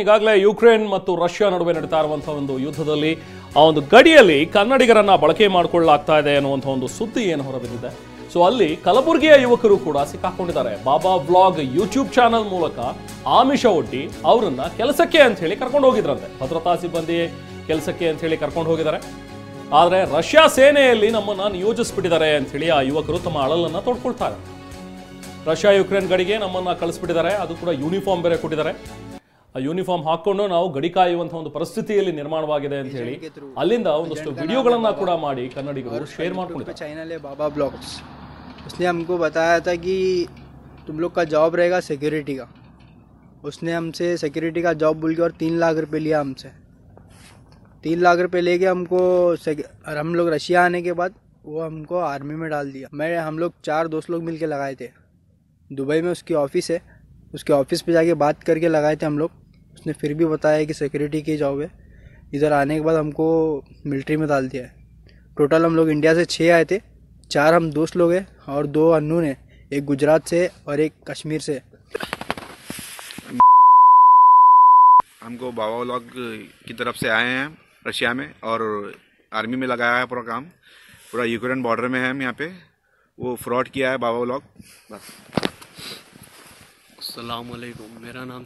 ಈಗಾಗಲೇ ಯುಕ್ರೇನ್ ಮತ್ತು ರಷ್ಯಾ ನಡುವೆ ನಡೀತಾ ಇರುವಂತಹ ಒಂದು ಯುದ್ಧದಲ್ಲಿ ಆ ಒಂದು ಗಡಿಯಲ್ಲಿ ಕನ್ನಡಿಗರನ್ನ ಬಳಕೆ ಮಾಡಿಕೊಳ್ಳಲಾಗ್ತಾ ಇದೆ ಅನ್ನುವಂಥ ಒಂದು ಸುದ್ದಿ ಏನು ಹೊರಬಿದ್ದಿದೆ. ಸೊ ಅಲ್ಲಿ ಕಲಬುರಗಿಯ ಯುವಕರು ಕೂಡ ಸಿಕ್ಕಾಕೊಂಡಿದ್ದಾರೆ. ಬಾಬಾ ವ್ಲಾಗ್ ಯೂಟ್ಯೂಬ್ ಚಾನಲ್ ಮೂಲಕ ಆಮಿಷ ಒಡ್ಡಿ ಅವರನ್ನ ಕೆಲಸಕ್ಕೆ ಅಂತ ಹೇಳಿ ಕರ್ಕೊಂಡು ಹೋಗಿದ್ರಂತೆ. ಭದ್ರತಾ ಸಿಬ್ಬಂದಿ ಕೆಲಸಕ್ಕೆ ಅಂತ ಹೇಳಿ ಕರ್ಕೊಂಡು ಹೋಗಿದ್ದಾರೆ. ಆದರೆ ರಷ್ಯಾ ಸೇನೆಯಲ್ಲಿ ನಮ್ಮನ್ನ ನಿಯೋಜಿಸ್ಬಿಟ್ಟಿದ್ದಾರೆ ಅಂತ ಹೇಳಿ ಆ ಯುವಕರು ತಮ್ಮ ಅಳಲನ್ನ ತೋಡ್ಕೊಳ್ತಾರೆ. ರಷ್ಯಾ ಯುಕ್ರೇನ್ ಗಡಿಗೆ ನಮ್ಮನ್ನ ಕಳಿಸ್ಬಿಟ್ಟಿದ್ದಾರೆ. ಅದು ಕೂಡ ಯೂನಿಫಾರ್ಮ್ ಬೇರೆ ಕೊಟ್ಟಿದ್ದಾರೆ. ಆ ಯೂನಿಫಾರ್ಮ್ ಹಾಕೊಂಡು ನಾವು ಗಡಿ ಕಾಯುವಂತಹ ಒಂದು ಪರಿಸ್ಥಿತಿಯಲ್ಲಿ ನಿರ್ಮಾಣವಾಗಿದೆ ಅಂತ ಹೇಳಿ ಅಲ್ಲಿಂದ ಒಂದಷ್ಟು ವಿಡಿಯೋಗಳನ್ನ ಕೂಡ ಮಾಡಿ ಕನ್ನಡಿಗರು ಶೇರ್ ಮಾಡ್ಕೊಂಡಿದ್ದಾರೆ. चैनल है बाबा ब्लॉग्स, उसने हमको बताया था कि तुम लोग का जॉब रहेगा सिक्योरिटी का. उसने हमसे सिक्योरिटी का जॉब बोल के और 3 लाख रुपए लिया हमसे. 3 लाख रुपए लेके हमको और हम लोग रशिया आने के बाद वो हमको आर्मी में डाल दिया. हम लोग 4 दोस्त लोग मिल के लगाए थे. दुबई में उसकी ऑफिस है, उसके ऑफिस पे जाके बात करके लगाए थे हम लोग. उसने फिर भी बताया कि सिक्योरिटी की जॉब है. इधर आने के बाद हमको मिलिट्री में डाल दिया है. टोटल हम लोग इंडिया से 6 आए थे. 4 हम दोस्त लोग हैं और 2 अननोन है, एक गुजरात से और एक कश्मीर से. हमको बाबा व्लॉग की तरफ से आए हैं रशिया में और आर्मी में लगाया है पूरा काम. पूरा यूक्रेन बॉर्डर में है हम यहाँ पे. वो फ्रॉड किया है बाबा व्लॉग. बस. अस्सलाम वालेकुम, मेरा नाम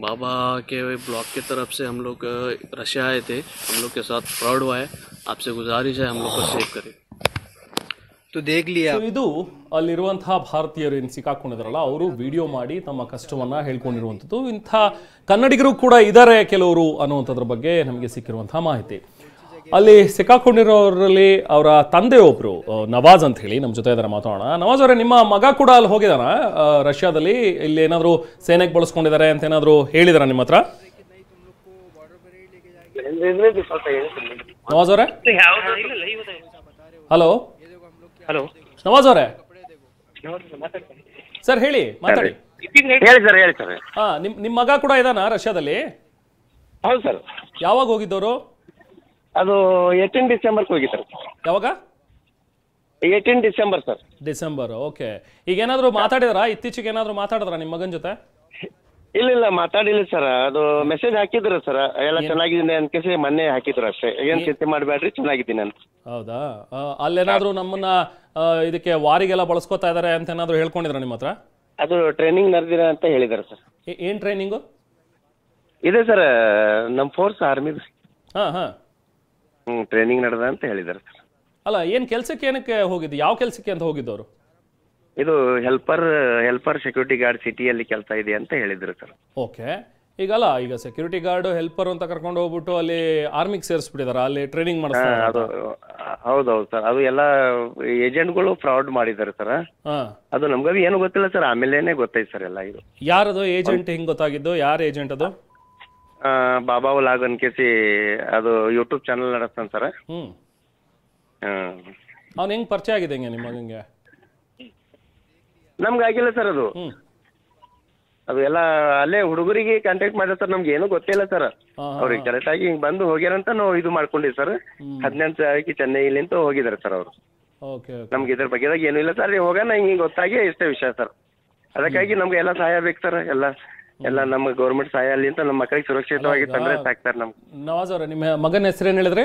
बाबा के ब्लॉग की तरफ से हम लोग रशिया आए थे. हम लोग के साथ फ्रॉड हुआ है. आपसे गुजारिश है हम लोग को सेव करें. तो देख लिया. So, ಇದು ಅಲ್ಲಿರುವಂತಹ ಭಾರತೀಯರು ಏನು ಸಿಕ್ಕಾಕೊಂಡಿದಾರಲ್ಲ ಅವರು ವಿಡಿಯೋ ಮಾಡಿ ತಮ್ಮ ಕಷ್ಟವನ್ನ ಹೇಳ್ಕೊಂಡಿರುವಂಥದ್ದು. ಇಂಥ ಕನ್ನಡಿಗರು ಕೂಡ ಇದ್ದಾರೆ ಕೆಲವರು ಅನ್ನುವಂಥದ್ರ ಬಗ್ಗೆ ನಮಗೆ ಸಿಕ್ಕಿರುವಂತಹ ಮಾಹಿತಿ. ಅಲ್ಲಿ ಸಿಕ್ಕಾಕೊಂಡಿರೋರಲ್ಲಿ ಅವರ ತಂದೆ ಒಬ್ರು ನವಾಜ್ ಅಂತ ಹೇಳಿ ನಮ್ಮ ಜೊತೆ ಇದ್ದಾರೆ, ಮಾತಾಡೋಣ. ನವಾಜ್ ಅವರೇ, ನಿಮ್ಮ ಮಗ ಕೂಡ ಅಲ್ಲಿ ಹೋಗಿದಾನ ರಷ್ಯಾದಲ್ಲಿ? ಇಲ್ಲಿ ಏನಾದ್ರು ಸೇನೆಗೆ ಬಳಸ್ಕೊಂಡಿದ್ದಾರೆ ಅಂತ ಏನಾದ್ರು ಹೇಳಿದಾರ ನಿಮ್ಮ ಹತ್ರ? ನವಾಜ್ ಅವರೇ, ಹಲೋ ಹಲೋ ನವಾಜ್ ಅವರೇ, ಸರ್ ಹೇಳಿ, ಮಾತಾಡಿ. ಹೇಳಿ ಸರ್, ಹೇಳಿ ಸರ್. ಹಾ, ನಿಮ್ಮ ಮಗ ಕೂಡ ಇದಾನ ರಷ್ಯಾದಲ್ಲಿ? ಹೌದು ಸರ್. ಯಾವಾಗ ಹೋಗಿದ್ದವರು? ಅದು 18 ಡಿಸೆಂಬರ್ಗೆ ಹೋಗಿದ್ದಾರೆ. ಯಾವಾಗ? 18 ಡಿಸೆಂಬರ್ ಸರ್. ಡಿಸೆಂಬರ್. ಓಕೆ. ಈಗ ಏನಾದ್ರು ಮಾತಾಡಿದ್ರಾ? ಇತ್ತೀಚೆಗೆ ಏನಾದ್ರು ಮಾತಾಡಿದ್ರಾ ನಿಮ್ಮ ಮಗನ ಜೊತೆ? ಇಲ್ಲ ಮಾತಾಡಿಲ್ಲ ಸರ್. ಅದು ಮೆಸೇಜ್ ಹಾಕಿದ್ರು ಸರ್, ಎಲ್ಲ ಚೆನ್ನಾಗಿದ್ದೀನಿ ಅನ್ಕೇಸಿ ಮೊನ್ನೆ ಹಾಕಿದ್ರು ಅಷ್ಟೇ. ಏನ್ ಚಿಂತೆ ಮಾಡಬೇಡ್ರಿ, ಚೆನ್ನಾಗಿದ್ದೀನಿ ಅಂತ. ಹೌದಾ? ಅಲ್ಲೇನಾದ್ರು ನಮ್ಮನ್ನ ಇದಕ್ಕೆ ವಾರಿಗೆಲ್ಲ ಬಳಸ್ಕೊತಾ ಇದಾರೆ ಅಂತ ಏನಾದ್ರು ಹೇಳ್ಕೊಂಡಿದ್ರ ನಿಮ್ಮ ಹತ್ರ? ಅದು ಟ್ರೈನಿಂಗ್ ನಡೆದಿರ ಅಂತ ಹೇಳಿದಾರೆ ಸರ್. ಏನ್ ಟ್ರೈನಿಂಗು ಇದೆ ಸರ್, ನಮ್ಮ ಫೋರ್ಸ್ ಆರ್ಮಿ. ಹಾ ಹಾ, ಟ್ರೈನಿಂಗ್ ನಡೆದ ಅಂತ ಹೇಳಿದಾರೆ ಸರ್. ಅಲ್ಲ, ಏನ್ ಕೆಲ್ಸಕ್ಕೆ ಏನಕ್ಕೆ ಹೋಗಿದ್ದು? ಯಾವ ಕೆಲ್ಸಕ್ಕೆ ಅಂತ ಹೋಗಿದ್ದವರು? ಇದು ಹೆಲ್ಪರ್ ಸೆಕ್ಯೂರಿಟಿ ಗಾರ್ಡ್ ಸಿಟಿಯಲ್ಲಿ ಕೆಲಸ ಇದೆ ಅಂತ ಹೇಳಿದ್ರು ಸರ್. ಓಕೆ. ಈಗಲ್ಲ, ಈಗ ಸೆಕ್ಯೂರಿಟಿ ಗಾರ್ಡ್ ಹೆಲ್ಪರ್ ಅಂತ ಕರ್ಕೊಂಡು ಹೋಗ್ಬಿಟ್ಟು ಅಲ್ಲಿ ಆರ್ಮಿಗೆ ಸೇರಿಸ್ಬಿಟ್ಟಿದಾರ, ಅಲ್ಲಿ ಟ್ರೈನಿಂಗ್ ಮಾಡಿಸ್ತಾರೆ. ಅದು ಹೌದೌದು ಸರ್. ಅದು ಎಲ್ಲ ಏಜೆಂಟ್ಗಳು ಫ್ರಾಡ್ ಮಾಡಿದ್ದಾರೆ ಸರ್. ಅದು ನಮ್ಗದು ಏನು ಗೊತ್ತಿಲ್ಲ ಸರ್, ಆಮೇಲೇನೆ ಗೊತ್ತೈತೆ ಸರ್ ಎಲ್ಲ. ಇದು ಯಾರದು ಏಜೆಂಟ್? ಹಿಂಗ್ ಗೊತ್ತಾಗಿದ್ದು? ಯಾರು ಏಜೆಂಟ್ ಅದು? ಬಾಬಾ ವ್ಲಾಗ್ ಅನ್ಕೇಸಿ ಅದು ಯೂಟ್ಯೂಬ್ ಚಾನಲ್ ನಡೆಸ್ತಾನೆ ಸರ್. ಅವ್ನು ಹೆಂಗ್ ಪರಿಚಯ ಆಗಿದೆ ಹಿಂಗೆ ನಿಮ್ಮ ಮಗಂಗೆ? ನಮ್ಗೆ ಆಗಿಲ್ಲ ಸರ್. ಅದು ಎಲ್ಲ ಅಲ್ಲೇ ಹುಡುಗರಿಗೆ ಕಾಂಟ್ಯಾಕ್ಟ್ ಮಾಡಿದ್ರೆ ಸರ್. ನಮ್ಗೆ ಏನೂ ಗೊತ್ತಿಲ್ಲ ಸರ್. ಅವ್ರಿಗೆ ಕರೆಕ್ಟ್ ಆಗಿ ಹಿಂಗ್ ಬಂದು ಹೋಗ್ಯಾರಂತ ನಾವು ಇದು ಮಾಡ್ಕೊಂಡಿವಿ ಸರ್. 18 ತಾರೀಕು ಚೆನ್ನೈಲಿಂತ ಹೋಗಿದಾರೆ ಸರ್ ಅವರು. ನಮ್ಗೆ ಇದ್ರ ಬಗ್ಗೆದಾಗ ಏನೂ ಇಲ್ಲ ಸರ್. ಹೋಗೋಣ ಹಿಂಗೆ ಗೊತ್ತಾಗಿ ಇಷ್ಟೇ ವಿಷಯ ಸರ್. ಅದಕ್ಕಾಗಿ ನಮ್ಗೆ ಎಲ್ಲ ಸಹಾಯ ಬೇಕು ಸರ್. ಎಲ್ಲ ನಮ್ಮ ಗೌರ್ಮೆಂಟ್ ಸಹಾಯ ಅಲ್ಲಿ ಅಂತ ನಮ್ಮ ಮಕ್ಕಳಿಗೆ ಸುರಕ್ಷಿತವಾಗಿ ತಂದ್ರೆ ಸಾಕ್ತಾರೆ ನಮ್ಗೆ. ನವಾಜ್ ಅವರೇ, ನಿಮ್ಮ ಮಗನ ಹೆಸರೇನು ಹೇಳಿದ್ರಿ?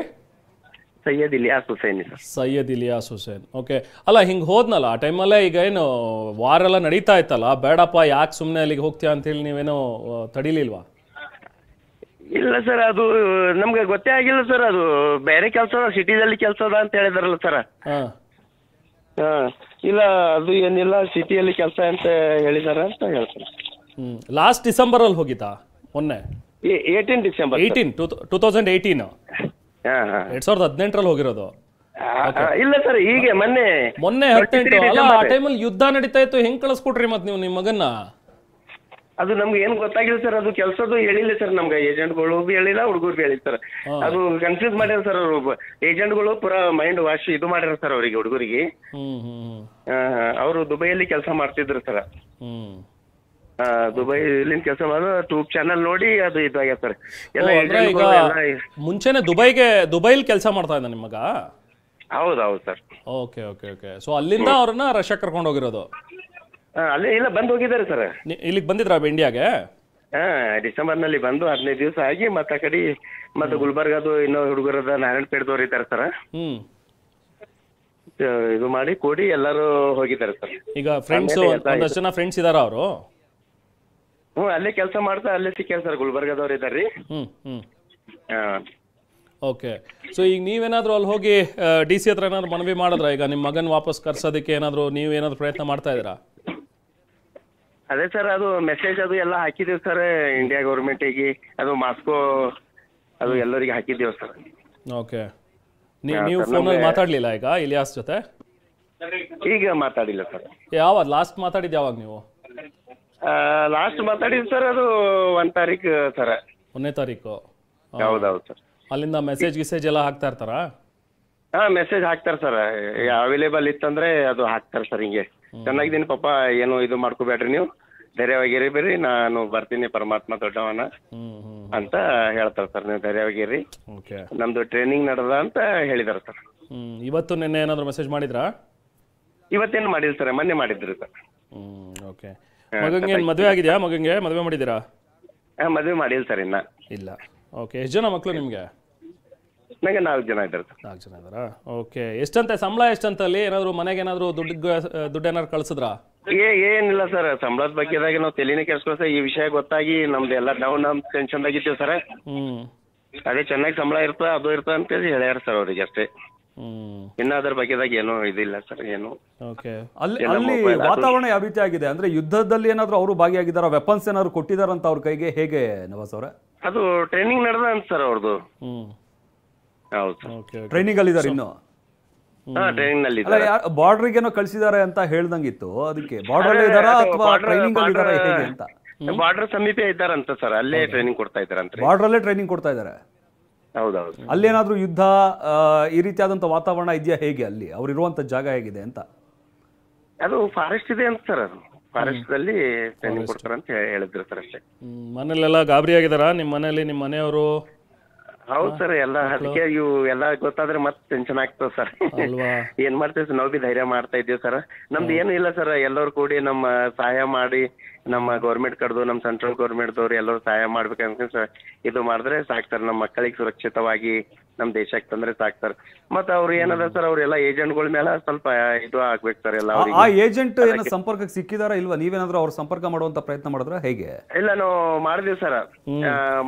ಸೈಯದ್ ಇಲಿಯಾಸ್ ಹುಸೇನ್ ಸರ್. ಸೈಯದ್ ಇಲಿಯಾಸ್ ಹುಸೇನ್. ಓಕೆ. ಅಲ್ಲ, ಹಿಂಗೆ ಹೋದ್ನಲ್ಲ ಆ ಟೈಮಲ್ಲೇ, ಈಗ ಏನು ವಾರೆಲ್ಲ ನಡೀತಾ ಇತ್ತಲ್ಲ, ಬೇಡಪ್ಪ ಯಾಕೆ ಸುಮ್ಮನೆ ಅಲ್ಲಿಗೆ ಹೋಗ್ತೀಯಾ ಅಂತೇಳಿ ನೀವೇನೋ ತಡಿಲಿಲ್ವಾ? ಇಲ್ಲ ಸರ್, ಅದು ನಮ್ಗೆ ಗೊತ್ತೇ ಆಗಿಲ್ಲ ಸರ್. ಅದು ಬೇರೆ ಕೆಲಸ ಸಿಟಿದಲ್ಲಿ ಕೆಲಸ ಅದ ಅಂತ ಹೇಳಿದಾರಲ್ಲ ಸರ್. ಇಲ್ಲ, ಅದು ಏನಿಲ್ಲ, ಸಿಟಿಯಲ್ಲಿ ಕೆಲಸ ಅಂತ ಹೇಳಿದಾರ ಅಂತ ಹೇಳ್ತಾರೆ. ಲಾಸ್ಟ್ ಡಿಸೆಂಬರ್ ಅಲ್ಲಿ ಹೋಗಿತ್ತಾ? ಮೊನ್ನೆ 18 ಡಿಸೆಂಬರ್ 2018. 2018 ಹೋಗಿರೋದು? ಇಲ್ಲ ಸರ್, ಈಗ ಮೊನ್ನೆ 18. ಅಲ್ಲ, ಆ ಟೈಮಲ್ಲಿ ಯುದ್ಧ ನಡೀತಾ ಇತ್ತು, ಹೆಂಗ್ ಕಳಿಸ್ಕೊಟ್ರಿ ಮತ್ ನೀವು ನಿಮ್ಮ ಮಗನ್ನ? ಅದು ನಮ್ಗೆ ಏನ್ ಗೊತ್ತಾಗಿಲ್ಲ ಸರ್. ಅದು ಕೆಲಸದ್ದು ಹೇಳಿಲ್ಲ ಸರ್ ನಮ್ಗೆ. ಏಜೆಂಟ್ಗಳು ಬಿ ಹೇಳಿಲ್ಲ, ಹುಡುಗರು ಬಿ ಹೇಳಿಲ್ಲ ಸರ್. ಅದು ಕನ್ಫ್ಯೂಸ್ ಮಾಡ್ಯಾರ ಸರ್ ಅವರು. ಏಜೆಂಟ್ಗಳು ಪೂರಾ ಮೈಂಡ್ ವಾಶ್ ಇದು ಮಾಡ್ಯಾರ ಸರ್ ಅವರಿಗೆ, ಹುಡುಗರಿಗೆ. ಅವರು ದುಬೈಯಲ್ಲಿ ಕೆಲಸ ಮಾಡ್ತಿದ್ರು ಸರ್. ದುಬೈಲಿಂದ ಕೆಲಸ ಮಾಡೋ ಟ್ಯೂಬ್ ಚಾನಲ್ ನೋಡಿ ಅದು ಇದಾಗ್ಯ ಸರ್. ಮುಂಚೆನೆ ದುಬೈಲಿ ಕೆಲಸ ಮಾಡ್ತಾ ಇದ್ದ ನಿಮ್ಮ ಮಗ? ಹೌದೌದು sir. Okay okay okay. So ಅಲ್ಲಿಂದ ಅವ್ರನ್ನ ರಷ್ಯಾ ಕರ್ಕೊಂಡು ಹೋಗಿರೋದು? ಅಲ್ಲೇ ಇಲ್ಲ ಬಂದು ಹೋಗಿದ್ದಾರೆ ಸರ್. ಇಲ್ಲಿಗೆ ಬಂದಿದ್ರಾ ಇಂಡಿಯಾಗೆ? ಹಾ ಡಿಸೆಂಬರ್ನಲ್ಲಿ ಬಂದು 15 ದಿವಸ ಆಗಿ ಮತ್ತೆ ಆ ಕಡೆ ಮತ್ತೆ ಗುಲ್ಬರ್ಗದು ಇನ್ನೂ ಹುಡುಗರದ ನಾರಾಯಣಪೇಟದವ್ರು ಇದ್ದಾರೆ ಸರ್. ಹ್ಮ್. ಇದು ಮಾಡಿ ಕೂಡಿ ಎಲ್ಲರೂ ಹೋಗಿದ್ದಾರೆ ಸರ್. ಈಗ ಫ್ರೆಂಡ್ಸ್ ಒಂದಷ್ಟು ಜನ ಫ್ರೆಂಡ್ಸ್ ಇದಾರ ಅವರು? ಅಲ್ಲೇ ಕೆಲಸ ಮಾಡ್ತಾ ಅಲ್ಲೇ ಸಿಕ್ಕ್ಯಾರ ಸರ್, ಗುಲ್ಬರ್ಗದವ್ರು ಇದ್ದಾರ್ರಿ. ಓಕೆ. ಸೊ ಈಗ ನೀವೇನಾದ್ರೂ ಅಲ್ಲಿ ಹೋಗಿ ಡಿ ಸಿ ಹತ್ರ ಏನಾದ್ರು ಮನವಿ ಮಾಡಿದ್ರ? ಈಗ ನಿಮ್ಮ ಮಗನ್ ವಾಪಸ್ ಕರ್ಸೋದಕ್ಕೆ ಏನಾದ್ರು ನೀವೇನಾದ್ರು ಪ್ರಯತ್ನ ಮಾಡ್ತಾ ಇದ್ದೀರಾ? ಅದೇ ಸರ್, ಅದು ಮೆಸೇಜ್ ಅದು ಎಲ್ಲ ಹಾಕಿದೀವಿ ಸರ್ ಇಂಡಿಯಾ ಗೌರ್ಮೆಂಟಿಗೆ, ಅದು ಮಾಸ್ಕೋ ಅದು ಎಲ್ಲರಿಗೆ ಹಾಕಿದ್ದೀವಿ ಸರ್. ಓಕೆ. ನೀವು ಫೋನಲ್ಲಿ ಮಾತಾಡ್ಲಿಲ್ಲ ಈಗ ಇಲಿಯಾಸ್ ಜೊತೆ? ಈಗ ಮಾತಾಡಿಲ್ಲ ಸರ್. ಯಾವಾಗ ಲಾಸ್ಟ್ ಮಾತಾಡಿದ್ದು? ಯಾವಾಗ ನೀವು ಲಾಸ್ಟ್ ಮಾತಾಡಿದ್ ಸರ್? ಅದು 1 ತಾರೀಕು ಸರ್. 1ನೇ ತಾರೀಕು? ಹೌದೌದು ಸರ್. ಅಲ್ಲಿಂದ ಮೆಸೇಜ್ ಎಲ್ಲ ಹಾಕ್ತಾ ಇರ್ತಾರಾ? ಹಾ ಮೆಸೇಜ್ ಹಾಕ್ತಾರೆ ಸರ್, ಅವೈಲೇಬಲ್ ಇತ್ತಂದ್ರೆ ಅದು ಹಾಕ್ತಾರೆ ಸರ್. ಹಿಂಗೆ ಚೆನ್ನಾಗಿದ್ದೀನಿ ಪಾಪ, ಏನು ಇದು ಮಾಡ್ಕೋಬೇಡ್ರಿ, ನೀವು ಧೈರ್ಯವಾಗಿರಿ ಬೇರಿ, ನಾನು ಬರ್ತೀನಿ, ಪರಮಾತ್ಮ ದೊಡ್ಡವನ ಅಂತ ಹೇಳ್ತಾರೆ ಸರ್. ನೀವು ಧೈರ್ಯವಾಗಿರಿ, ನಮ್ದು ಟ್ರೈನಿಂಗ್ ನಡೆದ ಅಂತ ಹೇಳಿದಾರೆ ಸರ್. ಇವತ್ತು ನಿನ್ನೆ ಏನಾದ್ರು ಮೆಸೇಜ್ ಮಾಡಿದ್ರಾ? ಇವತ್ತೇನು ಮಾಡಿಲ್ಲ ಸರ್, ಮೊನ್ನೆ ಮಾಡಿದ್ರು ಸರ್. ಓಕೆ. ಮಗಂಗೆ ಮದುವೆ ಆಗಿದೆಯಾ? ಮಗಂಗೆ ಮದುವೆ ಮಾಡಿದ್ದೀರಾ? ಮದುವೆ ಮಾಡಿಲ್ಲ ಸರ್ ಇನ್ನ. ಇಲ್ಲ. ಓಕೆ. ಎಷ್ಟು ಜನ ಮಕ್ಕಳು ನಿಮಗೆ? ನಂಗೆ 4 ಜನ ಇದ್ದಾರೆ ಸರ್. 4 ಜನ ಇದ್ದಾರಾ? ಓಕೆ. ಎಷ್ಟಂತೆ ಸಂಬಳ? ಎಷ್ಟಂತಲ್ಲಿ ಏನಾದ್ರು ಮನೆಗೆ ಏನಾದ್ರು ದುಡ್ಡು ಏನಾದ್ರು ಕಳ್ಸಿದ್ರಾ? ಏನಿಲ್ಲ ಸರ್, ಸಂಬಳದ ಬಗ್ಗೆದಾಗ ನಾವು ತಲೆನೇ ಕೆಡ್ಸ್ಕೊಳ್ಸ, ಈ ವಿಷಯ ಗೊತ್ತಾಗಿ ನಮ್ದು ಎಲ್ಲ ನಾವು ನಮ್ ಟೆನ್ಷನ್ ಆಗಿದ್ದೀವಿ ಸರ್. ಅದೇ ಚೆನ್ನಾಗಿ ಸಂಬಳ ಇರ್ತ ಅದು ಇರ್ತ ಅಂತ ಹೇಳ್ಯಾರ ಸರ್ ಅವ್ರಿಗೆ ಅಷ್ಟೇ. ಇನ್ನ ಅದ್ರ ಬಗ್ಗೆದಾಗ ಏನೋ ಇದಿಲ್ಲ ಸರ್ ಏನು. ಅಲ್ಲಿ ವಾತಾವರಣ ಯಾವ ರೀತಿ ಆಗಿದೆ ಅಂದ್ರೆ ಯುದ್ಧದಲ್ಲಿ ಏನಾದ್ರು ಅವರು ಭಾಗಿಯಾಗಿದ್ದಾರ? ವೆಪನ್ಸ್ ಏನಾದ್ರು ಕೊಟ್ಟಿದಾರಂತ ಅವ್ರ ಕೈಗೆ? ಹೇಗೆ ನವಾಸ್ ಅವರೇ? ಅದು ಟ್ರೈನಿಂಗ್ ನಡೆದ ಅಂತ ಸರ್ ಅವ್ರದ್ದು. ಹೌದು. ಟ್ರೈನಿಂಗ್ ಅಲ್ಲಿ ಇದಾರೆ ಇನ್ನು? ಟ್ರೈನಿಂಗ್ ನಲ್ಲಿ ಬಾರ್ಡರ್ ಏನೋ ಕಳ್ಸಿದಾರೆ ಅಂತ ಹೇಳ್ದಂಗಿತ್ತು, ಅದಕ್ಕೆ ಬಾರ್ಡರ್ ಅಲ್ಲಿ ಇದಾರಾ ಅಥವಾ ಟ್ರೈನಿಂಗ್ ಅಲ್ಲಿ ಇದಾರಾ ಹೇಗೆ ಅಂತ? ಬಾರ್ಡರ್ ಸಮೀಪ ಇದ್ದಾರಂತ ಸರ್, ಅಲ್ಲೇ ಟ್ರೈನಿಂಗ್ ಕೊಡ್ತಾ ಇದ್ದಾರಂತ. ಬಾರ್ಡರ್ ಅಲ್ಲೇ ಟ್ರೈನಿಂಗ್ ಕೊಡ್ತಾ ಇದಾರೆ? ಹೌದೌದು. ಅಲ್ಲೇನಾದ್ರೂ ಯುದ್ಧ ಈ ರೀತಿಯಾದಂತ ವಾತಾವರಣ ಇದೆಯಾ? ಹೇಗೆ ಅಲ್ಲಿ ಅವ್ರು ಇರುವಂತ ಜಾಗ ಹೇಗಿದೆ ಅಂತ? ಅದು ಫಾರೆಸ್ಟ್ ಇದೆ ಅಂತ ಸರ್, ಅದು ಫಾರೆಸ್ಟ್ ಅಲ್ಲಿ ಟ್ರೈನಿಂಗ್ ಕೊಡ್ತಾರ ಅಂತ ಹೇಳಿದ್ರು ಸರ್ ಅಷ್ಟೇ. ಮನೇಲೆಲ್ಲ ಗಾಬರಿ ಆಗಿದಾರ ನಿಮ್ಮ ಮನೆಯಲ್ಲಿ, ನಿಮ್ಮ ಮನೆಯವರು? ಹೌದು ಸರ್, ಎಲ್ಲ ಅದಕ್ಕೆ ಇವು ಎಲ್ಲ ಗೊತ್ತಾದ್ರೆ ಮತ್ತೆ ಟೆನ್ಷನ್ ಆಗ್ತದೆ ಸರ್. ಏನ್ ಮಾಡ್ತೇವೆ ಸರ್, ನಾವು ಬಿ ಧೈರ್ಯ ಮಾಡ್ತಾ ಇದ್ದೀವಿ ಸರ್. ನಮ್ದು ಏನು ಇಲ್ಲ ಸರ್, ಎಲ್ಲರೂ ಕೂಡಿ ನಮ್ಮ ಸಹಾಯ ಮಾಡಿ, ನಮ್ಮ ಗೌರ್ಮೆಂಟ್ ಕಡ್ದು ನಮ್ಮ ಸೆಂಟ್ರಲ್ ಗೌರ್ಮೆಂಟ್ ದವ್ರು ಎಲ್ಲರೂ ಸಹಾಯ ಮಾಡ್ಬೇಕಂತ ಸರ್ ಇದು ಮಾಡಿದ್ರೆ ಸಾಕು ಸರ್. ನಮ್ಮ ಮಕ್ಕಳಿಗೆ ಸುರಕ್ಷಿತವಾಗಿ ನಮ್ಮ ದೇಶಕ್ಕೆ ತಂದ್ರೆ ಸಾಕು ಸರ್. ಮತ್ತೆ ಅವ್ರು ಏನದ ಸರ್, ಅವ್ರೆಲ್ಲ ಏಜೆಂಟ್ಗಳ ಮೇಲೆ ಸ್ವಲ್ಪ ಇದು ಆಗ್ಬೇಕು ಸರ್ ಎಲ್ಲ. ಆ ಏಜೆಂಟ್ ಏನೋ ಸಂಪರ್ಕಕ್ಕೆ ಸಿಕ್ಕಿದಾರ ಇಲ್ವಾ? ನೀವೇನಾದ್ರೂ ಅವ್ರ ಸಂಪರ್ಕ ಮಾಡುವಂತ ಪ್ರಯತ್ನ ಮಾಡಿದ್ರ ಹೇಗೆ? ಇಲ್ಲ, ನಾವು ಮಾಡಿದೀವಿ ಸರ್,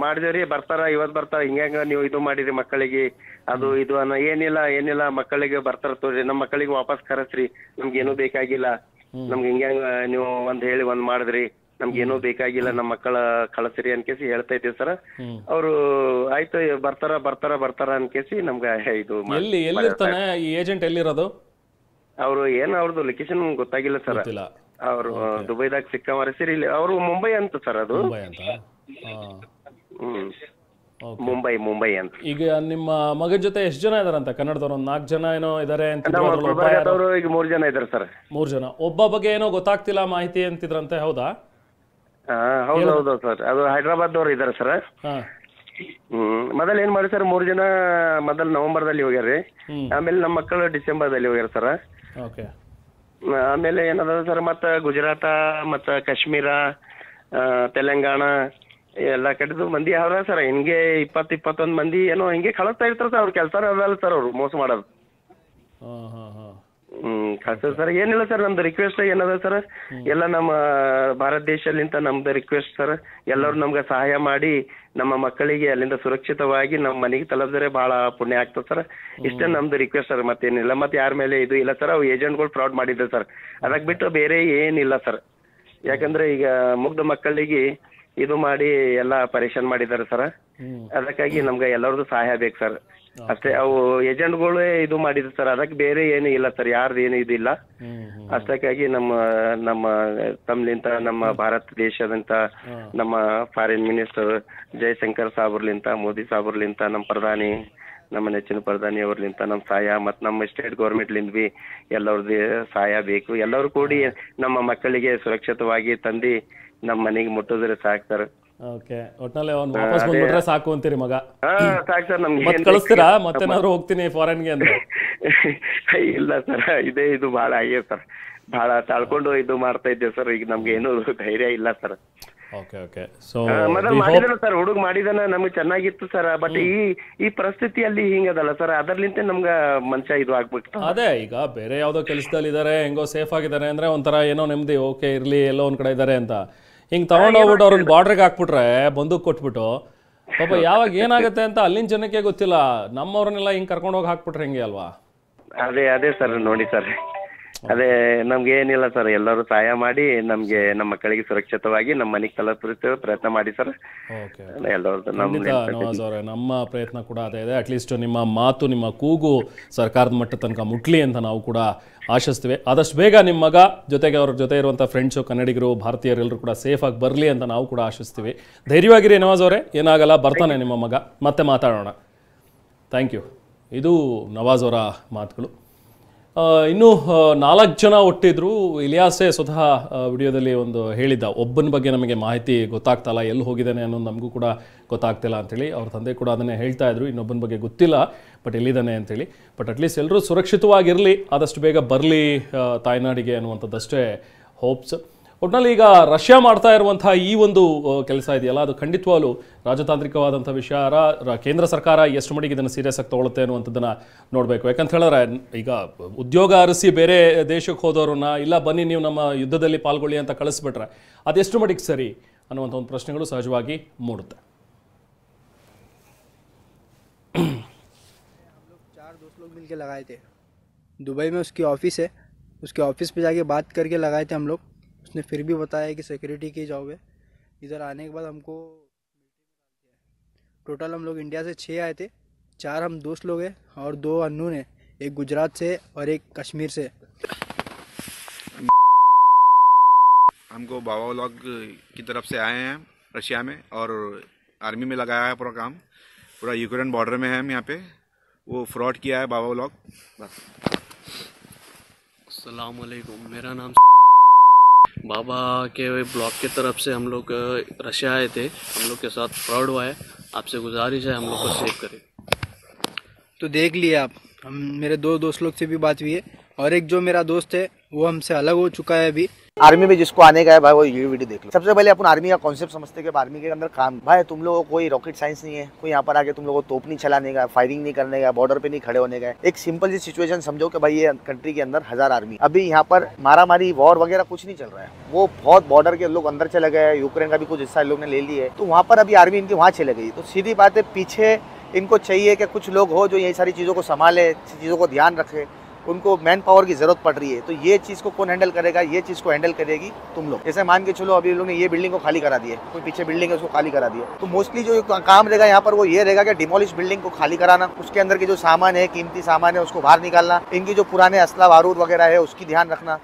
ಮಾಡಿದೇವ್ರಿ. ಬರ್ತಾರ, ಇವತ್ ಬರ್ತಾರ, ಹಿಂಗ ನೀವು ಇದು ಮಾಡಿರಿ ಮಕ್ಕಳಿಗೆ ಅದು ಇದು ಅನ್ನೋ ಏನಿಲ್ಲ ಮಕ್ಕಳಿಗೆ ಬರ್ತಾರ ತೋರಿ, ನಮ್ಮ ಮಕ್ಕಳಿಗೆ ವಾಪಸ್ ಕರೆಸ್ರಿ, ನಮ್ಗೇನು ಬೇಕಾಗಿಲ್ಲ, ನಮ್ಗೆ ಹಿಂಗ್ಯಾಂಗ ನೀವು ಹೇಳಿ ಮಾಡಿದ್ರಿ, ನಮ್ಗೇನೂ ಬೇಕಾಗಿಲ್ಲ, ನಮ್ಮ ಮಕ್ಕಳ ಕಳಸ್ರಿ ಅನ್ಕೇಸಿ ಹೇಳ್ತಾ ಇದ್ದೀವಿ ಸರ್. ಅವರು ಆಯ್ತು ಬರ್ತಾರ ಅನ್ಕೇಸಿ ನಮ್ಗೆ ಇದು. ಎಲ್ಲಿರ್ತಾನೆ ಈ ಏಜೆಂಟ್? ಎಲ್ಲಿರೋದು ಅವರು? ಏನು ಅವ್ರದ್ದು ಲೊಕೇಶನ್ ಗೊತ್ತಾಗಿಲ್ಲ ಸರ್. ಅವರು ದುಬೈದಾಗ ಸಿಕ್ಕ ಮರೆಸಿರಿ, ಅವರು ಮುಂಬೈ ಅಂತ ಸರ್. ಅದು ಮುಂಬೈ ಅಂತ. ಈಗ ನಿಮ್ಮ ಮಗನ ಜೊತೆ ಎಷ್ಟು ಜನ ಇದಾರಂತ ಕನ್ನಡದವ್ರು? 4 ಜನ ಏನೋ ಇದಾರೆ ಅಂತ. ಈಗ 3 ಜನ ಇದಾರೆ ಸರ್. 3 ಜನ. ಒಬ್ಬ ಬಗ್ಗೆ ಏನೋ ಗೊತ್ತಾಗ್ತಿಲ್ಲ ಮಾಹಿತಿ ಅಂತಿದ್ರಂತೆ, ಹೌದಾ? ಹೌದೌದು ಸರ್, ಅದು ಹೈದರಾಬಾದ್ ದವ್ರು ಇದಾರೆ ಸರ್. ಮೊದಲ್ ಏನ್ ಮಾಡಿ ಸರ್, 3 ಜನ ಮೊದಲ್ ನವೆಂಬರ್ದಲ್ಲಿ ಹೋಗ್ಯಾರ್ರಿ, ಆಮೇಲೆ ನಮ್ಮ ಮಕ್ಕಳು ಡಿಸೆಂಬರ್ದಲ್ಲಿ ಹೋಗ್ಯಾರ ಸರ್. ಆಮೇಲೆ ಏನದ ಸರ್, ಮತ್ತ ಗುಜರಾತ ಮತ್ತ ಕಾಶ್ಮೀರ, ತೆಲಂಗಾಣ ಎಲ್ಲಾ ಕಡೆದು ಮಂದಿ ಅವ್ರ ಸರ್. ಹಿಂಗೆ 20-21 ಮಂದಿ ಏನೋ ಹಿಂಗೆ ಕಳಿಸ್ತಾ ಇರ್ತಾರ ಸರ್. ಅವ್ರ ಕೆಲಸ ಅದಲ್ಲ ಸರ್, ಅವ್ರು ಮೋಸ ಮಾಡೋದು. ಕಳ್ಸ ಸರ್. ಏನಿಲ್ಲ ಸರ್, ನಮ್ದು ರಿಕ್ವೆಸ್ಟ್ ಏನದ ಸರ್, ಎಲ್ಲ ನಮ್ಮ ಭಾರತ ದೇಶಲಿಂತ ನಮ್ದು ರಿಕ್ವೆಸ್ಟ್ ಸರ್, ಎಲ್ಲರೂ ನಮ್ಗೆ ಸಹಾಯ ಮಾಡಿ ನಮ್ಮ ಮಕ್ಕಳಿಗೆ ಅಲ್ಲಿಂದ ಸುರಕ್ಷಿತವಾಗಿ ನಮ್ಮ ಮನೆಗೆ ತಲುಪಿದ್ರೆ ಬಹಳ ಪುಣ್ಯ ಆಗ್ತದೆ ಸರ್. ಇಷ್ಟೇ ನಮ್ದು ರಿಕ್ವೆಸ್ಟ್ ಸರ್, ಮತ್ತೇನಿಲ್ಲ. ಮತ್ತೆ ಯಾರ ಮೇಲೆ ಇದು ಇಲ್ಲ ಸರ್. ಅವು ಏಜೆಂಟ್ಗಳು ಫ್ರಾಡ್ ಮಾಡಿದ್ರು ಸರ್, ಅದಕ್ಕೆ ಬಿಟ್ಟು ಬೇರೆ ಏನಿಲ್ಲ ಸರ್. ಯಾಕಂದ್ರೆ ಈಗ ಮುಗ್ಧ ಮಕ್ಕಳಿಗೆ ಇದು ಮಾಡಿ ಎಲ್ಲ ಪರೇಶಾನ್ ಮಾಡಿದ್ದಾರೆ ಸರ್. ಅದಕ್ಕಾಗಿ ನಮ್ಗೆ ಎಲ್ಲರದು ಸಹಾಯ ಬೇಕು ಸರ್ ಅಷ್ಟೇ. ಅವು ಏಜೆಂಟ್ಗಳು ಇದು ಮಾಡಿದ್ರು ಸರ್, ಅದಕ್ಕೆ ಬೇರೆ ಏನು ಇಲ್ಲ ಸರ್, ಯಾರ್ದು ಏನು ಇದಿಲ್ಲ. ಅಷ್ಟಕ್ಕಾಗಿ ನಮ್ಮ ತಮ್ಲಿಂತ, ನಮ್ಮ ಭಾರತ ದೇಶದಂತ ನಮ್ಮ ಫಾರಿನ್ ಮಿನಿಸ್ಟರ್ ಜಯಶಂಕರ್ ಸಾಬ್ರಲಿಂತ, ಮೋದಿ ಸಾಬ್ರಲಿಂತ, ನಮ್ಮ ಪ್ರಧಾನಿ, ನಮ್ಮ ನೆಚ್ಚಿನ ಪ್ರಧಾನಿ ಅವ್ರಲಿಂತ ನಮ್ಮ ಸಹಾಯ, ಮತ್ತು ನಮ್ಮ ಸ್ಟೇಟ್ ಗೌರ್ಮೆಂಟ್ಲಿಂದ ಬಿ ಎಲ್ಲರದ್ದು ಸಹಾಯ ಬೇಕು. ಎಲ್ಲರೂ ಕೂಡಿ ನಮ್ಮ ಮಕ್ಕಳಿಗೆ ಸುರಕ್ಷಿತವಾಗಿ ತಂದು ನಮ್ಮ ಮನೆಗೆ ಮುಟ್ಟಿದ್ರೆ ಸಾಕು ಸರ್. ಒಟ್ನಲ್ಲಿ ವಾಪಸ್ ಬಂದ್ಬಿಟ್ರೆ ಸಾಕು ಅಂತೀರಿ ಮಗ? ಸಾಕು ಸರ್. ನಮ್ಗೆ ಕಳಿಸ್ತೀರಾ ಮತ್ತೇನಾದ್ರು ಹೋಗ್ತೀನಿ ಫಾರಿನ್ಗೆ ಅಂದ್ರೆ? ಇಲ್ಲ ಸರ್, ಇದು ಬಹಳ ಆಗಿದೆ ಸರ್, ಬಹಳ ತಾಳ್ಕೊಂಡು ಇದು ಮಾಡ್ತಾ ಇದ್ದೇವೆ ಸರ್. ಈಗ ನಮ್ಗೆ ಏನು ಧೈರ್ಯ ಇಲ್ಲ ಸರ್. ಓಕೆ ಓಕೆ ಸೊ ಮೊದಲು ಮಾಡಿದಾನ ಸರ್, ಹುಡುಗ ಮಾಡಿದಾನ, ನಮ್ಗೆ ಚೆನ್ನಾಗಿತ್ತು ಸರ್. ಬಟ್ ಈ ಪರಿಸ್ಥಿತಿಯಲ್ಲಿ ಹಿಂಗದಲ್ಲ ಸರ್, ಅದರ್ಲಿಂತ ನಮ್ಗ ಮನುಷ್ಯ ಇದು ಆಗ್ಬಿಟ್ಟು. ಅದೇ ಈಗ ಬೇರೆ ಯಾವ್ದೋ ಕೆಲಸದಲ್ಲಿ ಇದಾರೆ, ಹೆಂಗೋ ಸೇಫ್ ಆಗಿದ್ದಾರೆ ಅಂದ್ರೆ ಒಂಥರ ಏನೋ ನೆಮ್ಮದಿ, ಓಕೆ ಇರ್ಲಿ ಎಲ್ಲೋ ಒಂದ್ ಕಡೆ ಇದಾರೆ ಅಂತ. ಹಿಂಗ್ ತಗೊಂಡೋಗ್ಬಿಟ್ಟು ಅವ್ರನ್ನ ಬಾರ್ಡ್ರಿಗೆ ಹಾಕ್ಬಿಟ್ರೆ ಬಂದೂಕ್ ಕೊಟ್ಬಿಟ್ಟು ಪಾಪ ಯಾವಾಗ ಏನಾಗುತ್ತೆ ಅಂತ ಅಲ್ಲಿನ ಜನಕ್ಕೆ ಗೊತ್ತಿಲ್ಲ. ನಮ್ಮವ್ರನ್ನೆಲ್ಲ ಹಿಂಗ್ ಕರ್ಕೊಂಡೋಗಿ ಹಾಕ್ಬಿಟ್ರೆ ಹೆಂಗೆ ಅಲ್ವಾ? ಅದೇ ಸರ್ ನೋಡಿ ಸರ್, ಅದೇ ನಮ್ಗೆ ಏನಿಲ್ಲ ಸರ್, ಎಲ್ಲರೂ ಸಹಾಯ ಮಾಡಿ ನಮ್ಗೆ ನಮ್ಮ ಮಕ್ಕಳಿಗೆ ಸುರಕ್ಷಿತವಾಗಿ ನಮ್ಮ ಮನೆಗೆ ತಲುಪಿಸ್ತೇವೆ ಪ್ರಯತ್ನ ಮಾಡಿ ಸರ್. ಎಲ್ಲರದ್ದು ನವಾಜ್ ಅವರೇ, ನಮ್ಮ ಪ್ರಯತ್ನ ಕೂಡ ಅದೇ ಇದೆ. ಅಟ್ಲೀಸ್ಟ್ ನಿಮ್ಮ ಮಾತು, ನಿಮ್ಮ ಕೂಗು ಸರ್ಕಾರದ ಮಟ್ಟ ತನಕ ಮುಟ್ಲಿ ಅಂತ ನಾವು ಕೂಡ ಆಶಿಸ್ತೀವಿ. ಆದಷ್ಟು ಬೇಗ ನಿಮ್ಮ ಮಗ ಜೊತೆಗೆ ಅವ್ರ ಜೊತೆ ಇರುವಂಥ ಫ್ರೆಂಡ್ಸು, ಕನ್ನಡಿಗರು, ಭಾರತೀಯರೆಲ್ಲರೂ ಕೂಡ ಸೇಫಾಗಿ ಬರಲಿ ಅಂತ ನಾವು ಕೂಡ ಆಶಿಸ್ತೀವಿ. ಧೈರ್ಯವಾಗಿರಿ ನವಾಜ್ ಅವರೇ, ಏನಾಗಲ್ಲ, ಬರ್ತಾನೆ ನಿಮ್ಮ ಮಗ. ಮತ್ತೆ ಮಾತಾಡೋಣ. Thank you. ಇದು ನವಾಜ್ ಅವರ ಮಾತುಗಳು. ಇನ್ನೂ 4 ಜನ ಒಟ್ಟಿದ್ರು. ಇಲಿಯಾಸೇ ಸ್ವತಃ ವಿಡಿಯೋದಲ್ಲಿ ಒಂದು ಹೇಳಿದ್ದ, ಒಬ್ಬನ ಬಗ್ಗೆ ನಮಗೆ ಮಾಹಿತಿ ಗೊತ್ತಾಗ್ತಲ್ಲ, ಎಲ್ಲಿ ಹೋಗಿದ್ದಾನೆ ಅನ್ನೋದು ನಮಗೂ ಕೂಡ ಗೊತ್ತಾಗ್ತಿಲ್ಲ ಅಂಥೇಳಿ. ಅವ್ರ ತಂದೆ ಕೂಡ ಅದನ್ನೇ ಹೇಳ್ತಾ ಇದ್ರು, ಇನ್ನೊಬ್ಬನ ಬಗ್ಗೆ ಗೊತ್ತಿಲ್ಲ ಬಟ್ ಎಲ್ಲಿದ್ದಾನೆ ಅಂಥೇಳಿ. ಬಟ್ ಅಟ್ಲೀಸ್ಟ್ ಎಲ್ಲರೂ ಸುರಕ್ಷಿತವಾಗಿರಲಿ, ಆದಷ್ಟು ಬೇಗ ಬರಲಿ ತಾಯ್ನಾಡಿಗೆ ಅನ್ನುವಂಥದ್ದಷ್ಟೇ ಹೋಪ್ಸ್. ಒಟ್ಟಿನಲ್ಲಿ ಈಗ ರಷ್ಯಾ ಮಾಡ್ತಾ ಇರುವಂಥ ಈ ಒಂದು ಕೆಲಸ ಇದೆಯಲ್ಲ, ಅದು ಖಂಡಿತವಾಗ್ಲೂ ರಾಜತಾಂತ್ರಿಕವಾದಂಥ ವಿಷಯ. ಕೇಂದ್ರ ಸರ್ಕಾರ ಎಷ್ಟು ಮಟ್ಟಿಗೆ ಇದನ್ನು ಸೀರಿಯಸ್ ಆಗಿ ತೊಗೊಳುತ್ತೆ ಅನ್ನುವಂಥದ್ದನ್ನು ನೋಡಬೇಕು. ಯಾಕಂತ ಹೇಳಿದ್ರೆ ಈಗ ಉದ್ಯೋಗ ಅರಸಿ ಬೇರೆ ದೇಶಕ್ಕೆ ಹೋದವ್ರನ್ನ, ಇಲ್ಲ ಬನ್ನಿ ನೀವು ನಮ್ಮ ಯುದ್ಧದಲ್ಲಿ ಪಾಲ್ಗೊಳ್ಳಿ ಅಂತ ಕಳಿಸ್ಬಿಟ್ರೆ ಅದೆಷ್ಟು ಮಟ್ಟಿಗೆ ಸರಿ ಅನ್ನುವಂಥ ಒಂದು ಪ್ರಶ್ನೆಗಳು ಸಹಜವಾಗಿ ಮೂಡುತ್ತೆ. हम लोग 4 दोस्त लोग मिलके लगाए थे दुबई में, उसकी ऑफिस है, उसके ऑफिस पे जाके बात करके लगाए थे हम लोग. उसने फिर भी बताया कि सिक्योरिटी की जॉब है. इधर आने के बाद हमको टोटल हम लोग इंडिया से 6 आए थे. 4 हम दोस्त लोग हैं और 2 अननोन है, एक गुजरात से और एक कश्मीर से. हमको बाबा व्लॉग की तरफ से आए हैं रशिया में, और आर्मी में लगाया है पूरा काम. पूरा यूक्रेन बॉर्डर में है हम यहाँ पे. वो फ्रॉड किया है बाबा व्लॉग. अस्सलाम वालेकुम, मेरा नाम बाबा के ब्लॉग की तरफ से हम लोग रशिया आए थे. हम लोग के साथ फ्रॉड हुआ है. आपसे गुजारिश है हम लोग को सेव करें. तो देख लिए आप, हम मेरे 2 दोस्त लोग से भी बात हुई है, और एक जो मेरा दोस्त है वो हमसे अलग हो चुका है अभी. आर्मी में जिसको आने का है भाई वो ये वीडियो देख लो. सबसे पहले अपन आर्मी का कॉन्सेप्ट समझते हैं कि आर्मी के अंदर काम, भाई तुम लोगों को कोई रॉकेट साइंस नहीं है, कोई यहाँ पर आके तुम लोगों को तोप नहीं चलाने का, फायरिंग नहीं करने का, बॉर्डर पे नहीं खड़े होने का. एक सिंपल सी सिचुएशन समझो कि भाई ये कंट्री के अंदर 1000 आर्मी, अभी यहाँ पर मारा मारी वॉर वगैरह कुछ नहीं चल रहा है. वो बहुत बॉर्डर के लोग अंदर चले गए, यूक्रेन का भी कुछ हिस्सा लोग ने ले लिया है, तो वहाँ पर अभी आर्मी इनकी वहाँ चले गई. तो सीधी बात है, पीछे इनको चाहिए कि कुछ लोग हो जो ये सारी चीज़ों को संभाले, चीज़ों को ध्यान रखे. उनको मैन पावर की जरूरत पड़ रही है, तो ये चीज़ को कौन हैंडल करेगा? ये चीज़ को हैंडल करेगी तुम लोग. जैसे मान के चलो अभी लोग ने ये बिल्डिंग को खाली करा दिए, कोई पीछे बिल्डिंग है उसको खाली करा दिया, तो मोस्टली जो काम रहेगा यहाँ पर वो ये रहेगा कि डिमोलिश बिल्डिंग को खाली कराना, उसके अंदर के जो सामान है, कीमती सामान है, उसको बाहर निकालना, इनकी जो पुराने असला बारूद वगैरह है उसकी ध्यान रखना.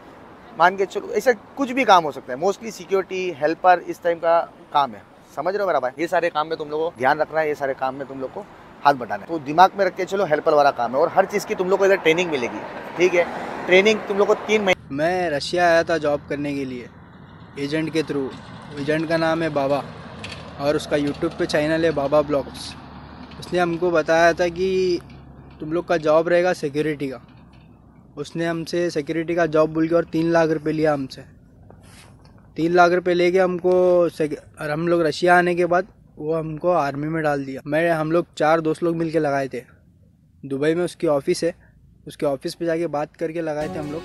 मान के चलो ऐसा कुछ भी काम हो सकता है. मोस्टली सिक्योरिटी, हेल्पर, इस टाइप का काम है. समझ रहे हो मेरा भाई? ये सारे काम में तुम लोग को ध्यान रखना है, ये सारे काम में तुम लोग को हाथ बटाना है. तो दिमाग में रख के चलो, हेल्पर वाला काम है. और हर चीज़ की तुम लोग को इधर ट्रेनिंग मिलेगी. ठीक है, ट्रेनिंग तुम लोग को 3 महीने. मैं रशिया आया था जॉब करने के लिए एजेंट के थ्रू. एजेंट का नाम है बाबा, और उसका यूट्यूब पे चैनल है बाबा ब्लॉग्स. उसने हमको बताया था कि तुम लोग का जॉब रहेगा सिक्योरिटी का. उसने हमसे सिक्योरिटी का जॉब बोल के और 3 लाख रुपए लिया हमसे. 3 लाख रुपए लेके हमको, और हम लोग रशिया आने के बाद वो हमको आर्मी में डाल दिया. हम लोग 4 दोस्त लोग मिल के लगाए थे दुबई में, उसकी ऑफिस है, उसके ऑफिस पे जाके बात करके लगाए थे हम लोग.